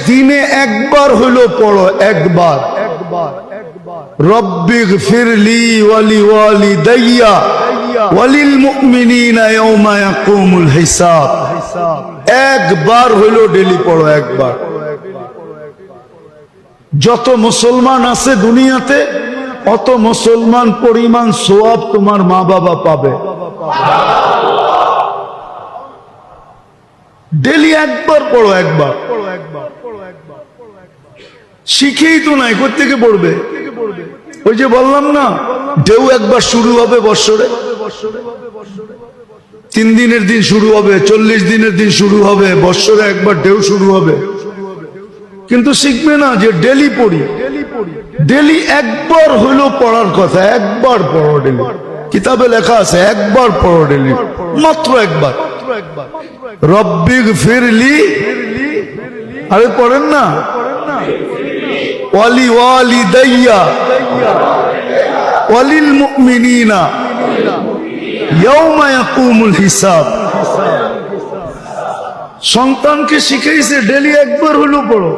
দিনে একবার হইলো পড়ো, একবার। রব্বিগফিরলি ওয়ালি ওয়ালিদাইয়া ওয়ালিল মুমিনিনা ইয়াওমা ইয়াকুমুল হিসাব। একবার হইলো ডেলি পড়ো, একবার। যত মুসলমান আছে দুনিয়াতে অত মুসলমান পরিমাণ সওয়াব তোমার মা বাবা পাবে। ডেলি একবার পড়ো, একবার। শিখেই তো নাই, কোত্থেকে পড়বে? ওই যে বললাম না, ঢেউ একবার শুরু হবে বৎসরে, 3 দিনের দিন শুরু হবে, 40 দিনের দিন শুরু হবে, বৎসরে একবার ঢেউ শুরু হবে। কিন্তু শিখবে না যে ডেলি পড়ি, ডেলি একবার হইলো পড়ার কথা, একবার পড়ো ডেলি। কিতাবে লেখা আছে একবার পড়ো ডেলি, মাত্র একবার। রব্বিগফিরলি, আরে পড়েন না, ওয়ালি ওয়ালিদাইয়া ওয়ালিল মুমিনিনা ইয়াওমা ইয়াকুমুল হিসাব। সন্তানকে শিখাইছে ডেলি একবার হলো পড়ো।